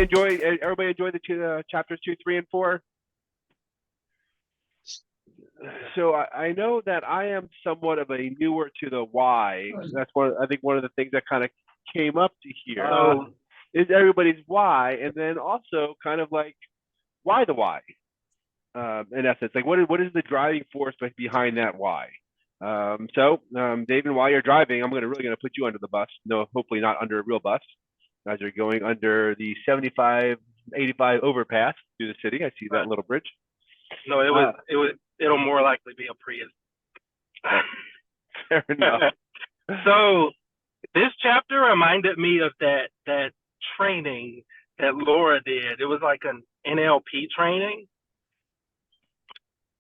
everybody enjoy the chapters 2, 3, and 4? So I know that I am somewhat of a newer to the why. That's I think one of the things that kind of came up to here is everybody's why, and then also kind of like why the why. In essence, like what is the driving force behind that why? David, while you're driving, I'm really gonna put you under the bus. No, hopefully not under a real bus. As you're going under the 75, 85 overpass through the city, I see that little bridge. No, it'll more likely be a Prius. Fair enough. So this chapter reminded me of that training that Laura did. It was like an NLP training.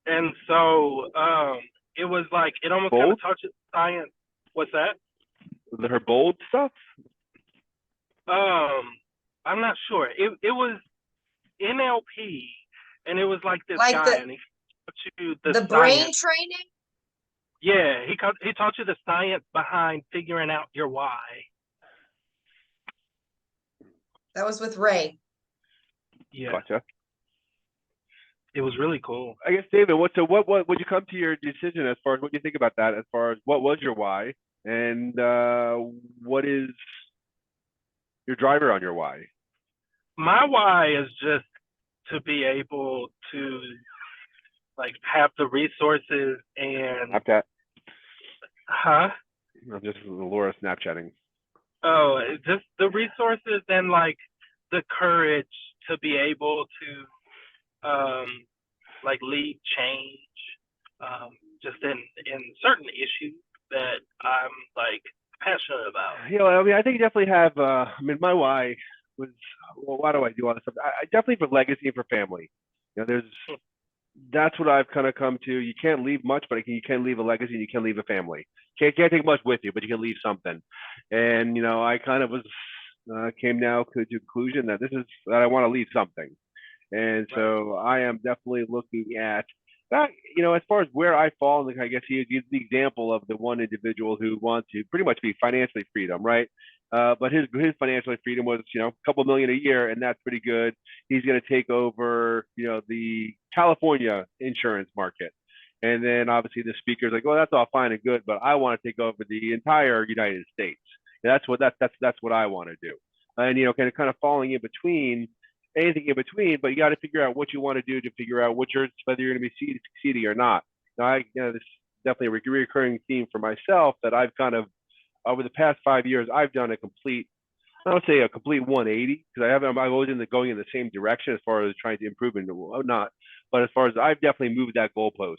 And so it was like, it almost kind of touches science. What's that? Her bold stuff? I'm not sure. It was NLP, and it was like this like guy, and he taught you the brain training? Yeah, he taught you the science behind figuring out your why. That was with Ray. Yeah. Gotcha. It was really cool. I guess, David, what would you come to your decision as far as what do you think about that, as far as what was your why, and what is your driver on your why? My why is just to be able to like have the resources and Snapchat. Huh? I'm just Laura Snapchatting. Oh, just the resources and like the courage to be able to like lead change just in certain issues that I'm like passionate about. You know, I mean, I think you definitely have. I mean, my why was, well, why do I do all this stuff? I definitely for legacy and for family. You know, that's what I've kind of come to. You can't leave much, but you can leave a legacy and you can leave a family. Can't take much with you, but you can leave something. And you know, I kind of was came now to the conclusion that I want to leave something. And so I am definitely looking at that, you know, as far as where I fall. I guess he gives the example of the one individual who wants to pretty much be financially freedom, right? But his financial freedom was, you know, a couple million a year, and that's pretty good. He's going to take over, you know, the California insurance market. And then obviously the speaker's like, well, that's all fine and good, but I want to take over the entire United States. And that's what I want to do. And, you know, kind of falling in between, anything in between, but you got to figure out what you want to do to figure out whether you're going to be succeeding or not. Now, this is definitely a recurring theme for myself that I've kind of, over the past 5 years, I've done a complete 180, because I've always going in the same direction as far as trying to improve and whatnot. But as far as I've definitely moved that goalpost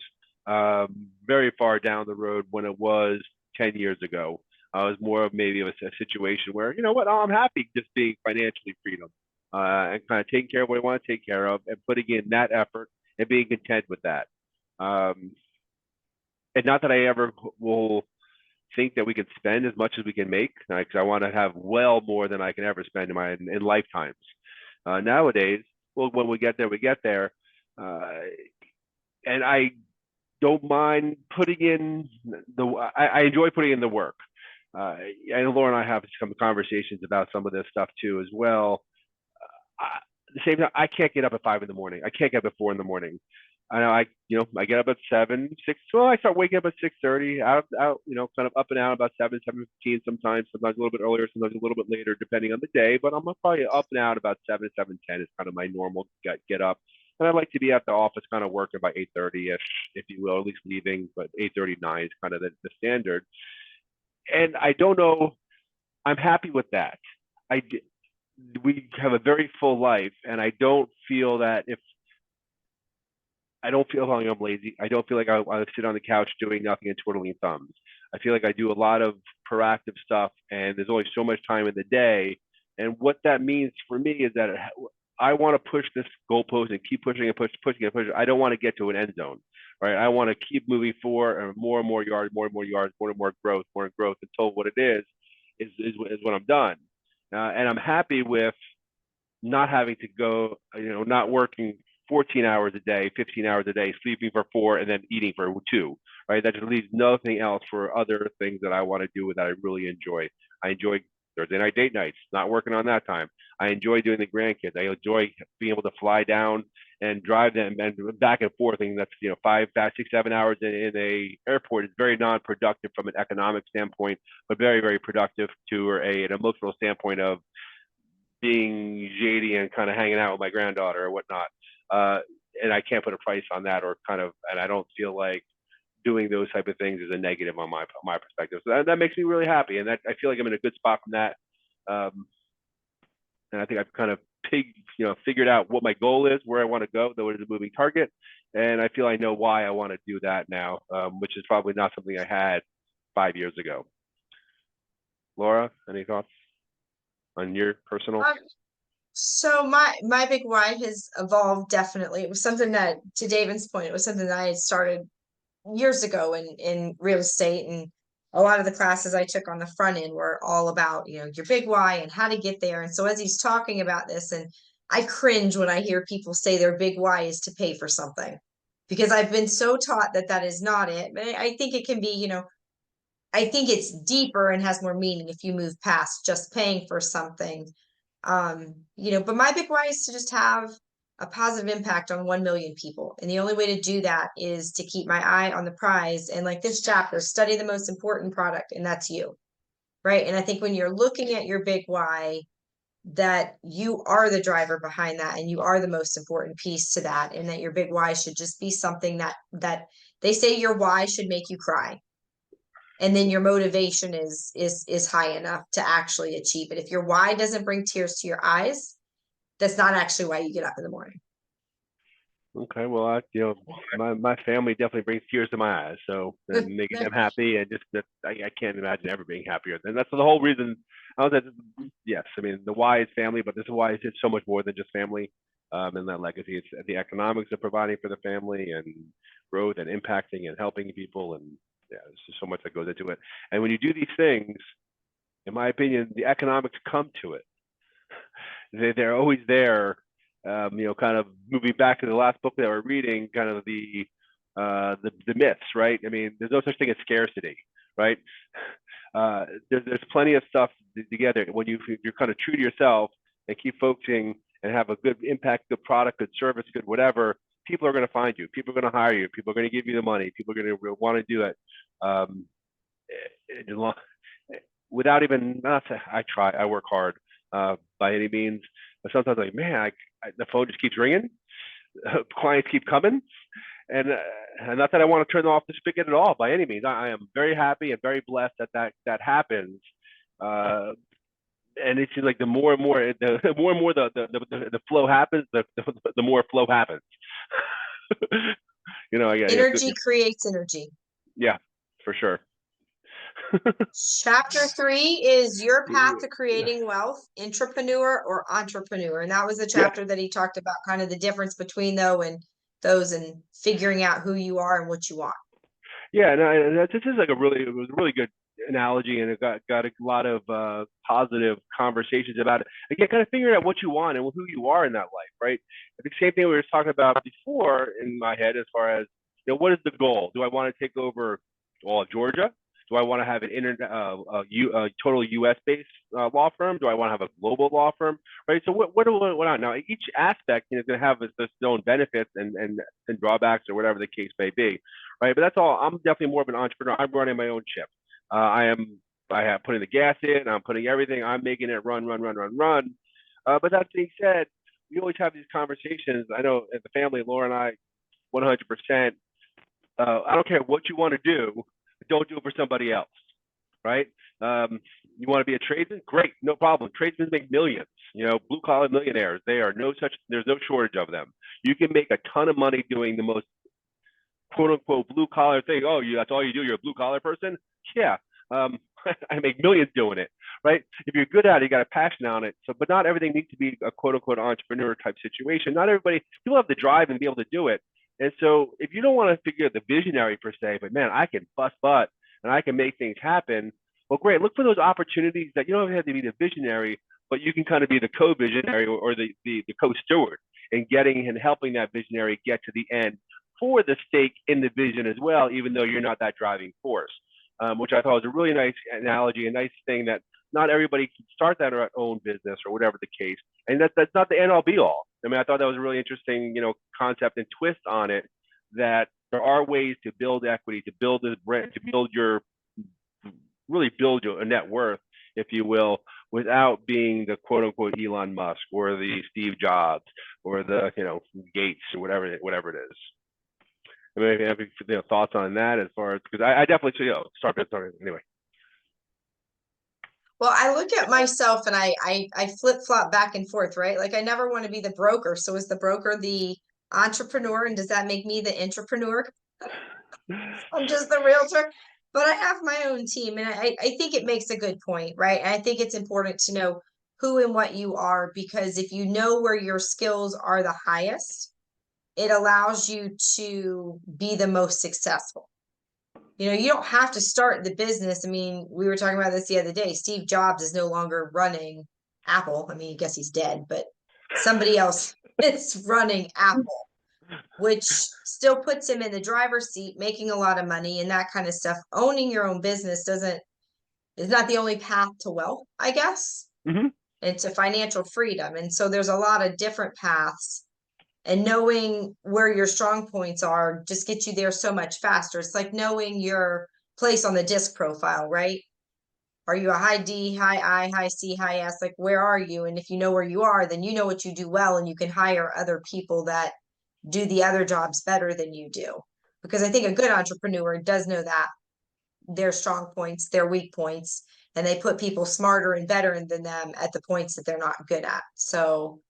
very far down the road when it was 10 years ago. I was more of maybe a situation where, you know what, I'm happy just being financially freedom. And kind of taking care of what I want to take care of and putting in that effort and being content with that. And not that I ever will think that we can spend as much as we can make, because I want to have well more than I can ever spend in lifetimes. Nowadays, well, when we get there. And I don't mind putting in I enjoy putting in the work. I know Laura and I have some conversations about some of this stuff too as well. At the same time, I can't get up at 5 in the morning. I can't get up at 4 in the morning. I know I get up at 7, 6. Well, I start waking up at 6:30. Out, you know, kind of up and out about 7:15 sometimes a little bit earlier, sometimes a little bit later, depending on the day. But I'm probably up and out about 7:10 is kind of my normal get up. And I like to be at the office kind of working by 8:30ish, if you will, at least leaving. But 8:39 is kind of the standard. And I don't know. I'm happy with that. We have a very full life, and I don't feel like I'm lazy. I don't feel like I sit on the couch doing nothing and twiddling thumbs. I feel like I do a lot of proactive stuff, and there's only so much time in the day. And what that means for me is that I want to push this goalpost and keep pushing and pushing. I don't want to get to an end zone, right? I want to keep moving forward, and more and more yards, more and more yards, more and more growth, until what it is when I'm done. And I'm happy with not having to go, you know, not working 14 hours a day, 15 hours a day, sleeping for 4, and then eating for 2, right? That just leaves nothing else for other things that I want to do that I really enjoy. I enjoy Thursday night date nights, not working on that time. I enjoy doing the grandkids. I enjoy being able to fly down and drive them and back and forth. And that's 5, 6, 7 hours in a airport is very non-productive from an economic standpoint, but very, very productive to an emotional standpoint of being shady and kind of hanging out with my granddaughter or whatnot. And I can't put a price on that, and I don't feel like doing those type of things is a negative on my perspective. So that makes me really happy, and that I feel like I'm in a good spot from that. And I think I've kind of figured out what my goal is, where I want to go, though it is a moving target, and I feel I know why I want to do that now, which is probably not something I had 5 years ago. Laura, any thoughts on your personal? So my big why has evolved definitely. It was something that, to David's point, it was something that I had started years ago in real estate, and a lot of the classes I took on the front end were all about, your big why and how to get there. And so as he's talking about this, and I cringe when I hear people say their big why is to pay for something, because I've been so taught that that is not it. But I think it can be, I think it's deeper and has more meaning if you move past just paying for something. But my big why is to just have a positive impact on 1 million people. And the only way to do that is to keep my eye on the prize. And like this chapter, study the most important product, and that's you. Right. And I think when you're looking at your big why, that you are the driver behind that, and you are the most important piece to that, and that your big why should just be something that they say your why should make you cry. And then your motivation is high enough to actually achieve it. If your why doesn't bring tears to your eyes, that's not actually why you get up in the morning. Okay, well, my family definitely brings tears to my eyes, so making them happy, and just that I can't imagine ever being happier. And that's the whole reason I was at. Yes, I mean the why is family, but this is why it's so much more than just family. And that legacy, it's the economics of providing for the family and growth and impacting and helping people, and yeah, there's just so much that goes into it. And when you do these things, in my opinion, the economics come to it. They're always there. Kind of moving back to the last book that we're reading, kind of the myths, right? I mean, there's no such thing as scarcity, right? There's plenty of stuff together when you're kind of true to yourself and keep focusing and have a good impact, good product, good service, good whatever. People are going to find you. People are going to hire you. People are going to give you the money. People are going to want to do it. Without even I work hard by any means, but sometimes I'm like, man, the phone just keeps ringing. Clients keep coming, and not that I want to turn off the spigot at all by any means. I am very happy and very blessed that happens. And it seems like the more and more the flow happens, the more flow happens. Energy creates energy. Yeah, for sure. Chapter 3 is your path to creating wealth, intrapreneur or entrepreneur. And that was the chapter that he talked about, kind of the difference between those and figuring out who you are and what you want. Yeah, and this is like it was a really good analogy, and it got a lot of positive conversations about it. Again, kind of figuring out what you want and who you are in that life, right? The same thing we were talking about before in my head, as far as what is the goal? Do I want to take over all of Georgia? Do I want to have an total U.S. based law firm? Do I want to have a global law firm? Right. So what do I want now? Each aspect is going to have its own benefits and drawbacks or whatever the case may be. Right. But that's all. I'm definitely more of an entrepreneur. I'm running my own ship. I have putting the gas in. I'm putting everything. I'm making it run. But that being said, we always have these conversations. I know as a family, Laura and I, 100%. I don't care what you want to do. Don't do it for somebody else, right? You want to be a tradesman? Great, no problem. Tradesmen make millions. Blue collar millionaires. There's no shortage of them. You can make a ton of money doing the most quote unquote blue collar thing. Oh, that's all you do. You're a blue collar person. Yeah, I make millions doing it, right? If you're good at it, you got a passion on it. So, but not everything needs to be a quote unquote entrepreneur type situation. Not everybody. People have the drive and be able to do it. And so if you don't want to figure out the visionary per se, but man, I can bust butt and I can make things happen. Well, great. Look for those opportunities that you don't have to be the visionary, but you can kind of be the co-visionary or the co-steward in getting and helping that visionary get to the end for the stake in the vision as well, even though you're not that driving force, which I thought was a really nice analogy, a nice thing that not everybody can start their own business or whatever the case. And that's not the end all be all. I mean, I thought that was a really interesting, concept and twist on it, that there are ways to build equity, to build this brand, to really build your net worth, if you will, without being the quote unquote Elon Musk or the Steve Jobs or the, Gates or whatever it is. I mean, have thoughts on that as far as, because I definitely say, start anyway. Well, I look at myself and I flip flop back and forth, right? Like I never want to be the broker. So is the broker the entrepreneur, and does that make me the entrepreneur? I'm just the realtor, but I have my own team, and I think it makes a good point, right? And I think it's important to know who and what you are, because if you know where your skills are the highest, it allows you to be the most successful. You don't have to start the business. I mean, we were talking about this the other day. Steve Jobs is no longer running Apple. I mean, I guess he's dead, but somebody else is running Apple, which still puts him in the driver's seat, making a lot of money and that kind of stuff. Owning your own business is not the only path to wealth, I guess. Mm-hmm. It's a financial freedom. And so there's a lot of different paths. And knowing where your strong points are just gets you there so much faster. It's like knowing your place on the disc profile, right? Are you a high D, high I, high C, high S? Like, where are you? And if you know where you are, then you know what you do well, and you can hire other people that do the other jobs better than you do. Because I think a good entrepreneur does know that their strong points, their weak points, and they put people smarter and better than them at the points that they're not good at. So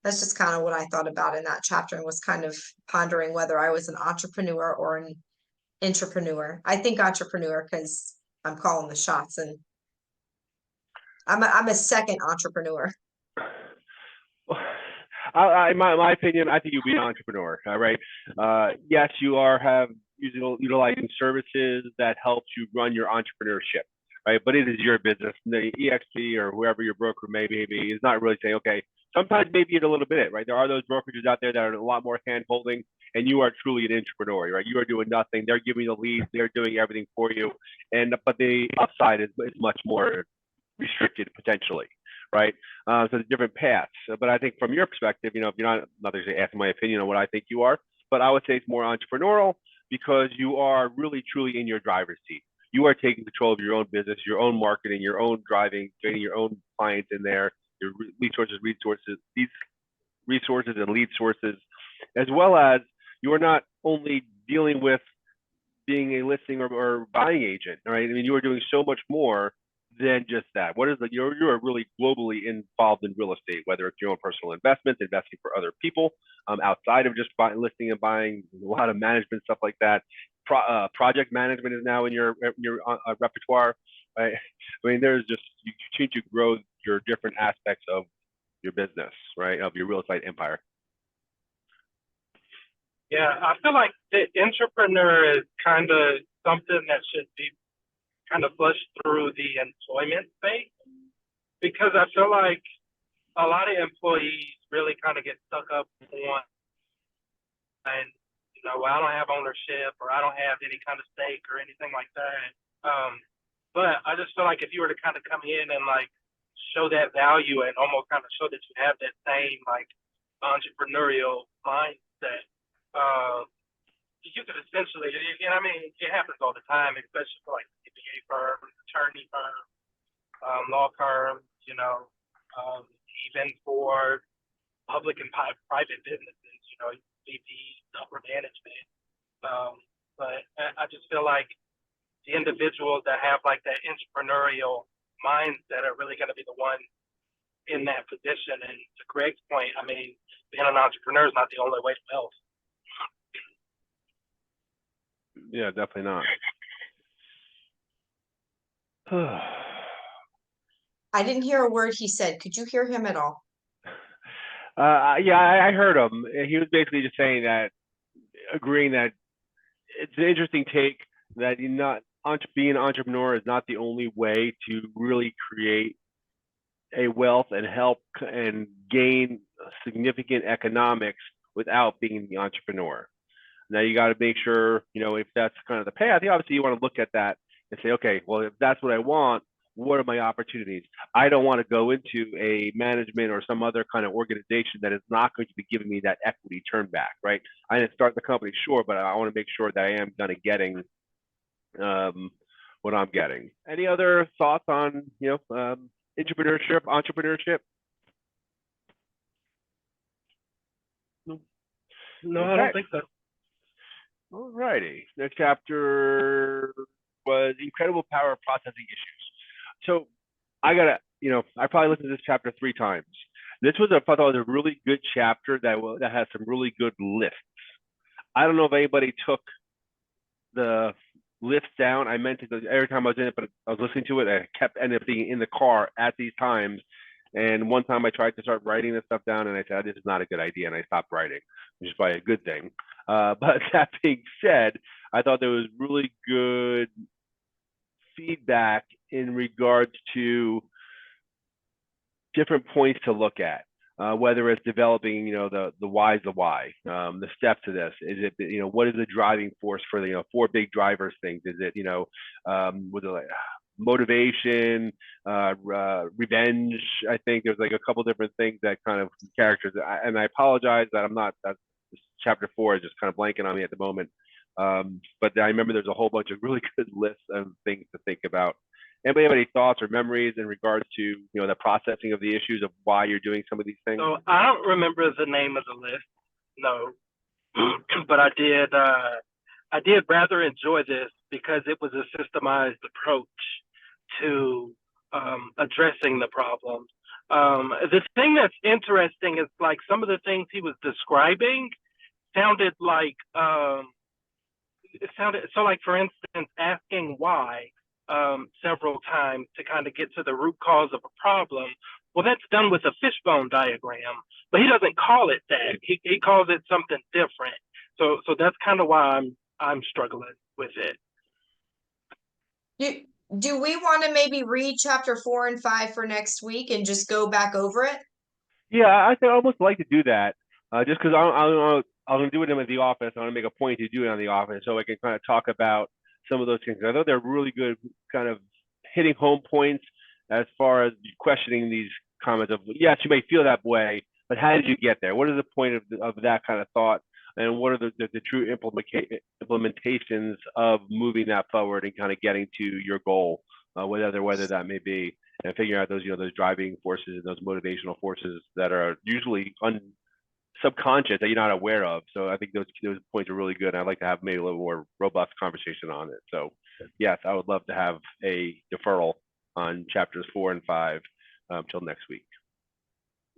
that's just kind of what I thought about in that chapter, and was kind of pondering whether I was an entrepreneur or an entrepreneur. I think entrepreneur because I'm calling the shots, and I'm a second entrepreneur. My opinion, I think you'd be an entrepreneur, right? Yes, you have utilizing services that helps you run your entrepreneurship, right? But it is your business. The EXP or whoever your broker may be is not really saying, okay, sometimes maybe it's a little bit, right? There are those brokerages out there that are a lot more hand-holding, and you are truly an entrepreneur, right? You are doing nothing. They're giving you the leads. They're doing everything for you. But the upside is much more restricted potentially, right? So there's different paths. But I think from your perspective, if you're not asking my opinion on what I think you are, but I would say it's more entrepreneurial because you are really truly in your driver's seat. You are taking control of your own business, your own marketing, your own driving, getting your own clients in there, your lead resources and lead sources, as well as you are not only dealing with being a listing or buying agent, right? I mean, you are doing so much more than just that. You are really globally involved in real estate, whether it's your own personal investments, investing for other people, outside of just listing and buying, a lot of management stuff like that. Project management is now in your repertoire, right? I mean, there's just, you continue to grow your different aspects of your business, right? Of your real estate empire. Yeah, I feel like the entrepreneur is kind of something that should be kind of flushed through the employment space, because I feel like a lot of employees really kind of get stuck up on, and well, I don't have ownership, or I don't have any kind of stake or anything like that. But I just feel like if you were to kind of come in and like show that value and almost kind of show that you have that same like entrepreneurial mindset, you could essentially, and I mean, it happens all the time, especially for like CPA firms, attorney firms, law firms, even for public and private businesses, VPs, upper management. But I just feel like the individuals that have like that entrepreneurial mindset are really going to be the ones in that position. And to Greg's point, I mean, being an entrepreneur is not the only way to wealth. Yeah, definitely not. I didn't hear a word he said. Could you hear him at all? Yeah, I heard him. He was basically just saying that, agreeing that it's an interesting take that being an entrepreneur is not the only way to really create a wealth and help and gain significant economics without being the entrepreneur. Now you got to make sure, if that's kind of the path, obviously you want to look at that and say, okay, well, if that's what I want, what are my opportunities? I don't want to go into a management or some other kind of organization that is not going to be giving me that equity turn back, right? I didn't start the company, sure, but I want to make sure that I am going to getting what I'm getting. Any other thoughts on, entrepreneurship? No, I Okay. don't think so. All righty. Next chapter was incredible power of processing issues. So I probably listened to this chapter 3 times. This was I thought it was a really good chapter that has some really good lists. I don't know if anybody took the lists down. I meant to every time I was in it, but I was listening to it. I ended up being in the car at these times. And one time I tried to start writing this stuff down, and I said, this is not a good idea, and I stopped writing, which is probably a good thing. But that being said, I thought there was really good feedback in regards to different points to look at, whether it's developing, the why's the why, the steps to this. Is it, what is the driving force for the, 4 big drivers things? Is it, with like motivation, revenge? I think there's like a couple different things that kind of characters, and I apologize that I'm not, that chapter 4 is just kind of blanking on me at the moment. But I remember there's a whole bunch of really good lists of things to think about. Anybody have any thoughts or memories in regards to, the processing of the issues of why you're doing some of these things? So I don't remember the name of the list, no, but I did rather enjoy this because it was a systemized approach to addressing the problem. The thing that's interesting is like some of the things he was describing sounded like like, for instance, asking why several times to kind of get to the root cause of a problem. Well, that's done with a fishbone diagram, but he doesn't call it that. He calls it something different. So that's kind of why I'm struggling with it. Do we want to maybe read chapter 4 and 5 for next week and just go back over it? Yeah, I think I almost like to do that, just because I'm going to do it in the office. I want to make a point to do it in the office so I can kind of talk about some of those things. I thought they're really good, kind of hitting home points as far as questioning these comments of, yes, you may feel that way, but how did you get there? What is the point of that kind of thought? And what are the true implementations of moving that forward and kind of getting to your goal, whether that may be, and figuring out those, those driving forces and those motivational forces that are usually subconscious that you're not aware of. So I think those points are really good. I'd like to have maybe a little more robust conversation on it. So yes, I would love to have a deferral on chapters 4 and 5 till next week.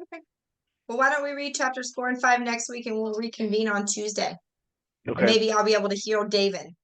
Okay. Well, why don't we read chapters 4 and 5 next week, and we'll reconvene on Tuesday. Okay. And maybe I'll be able to heal David.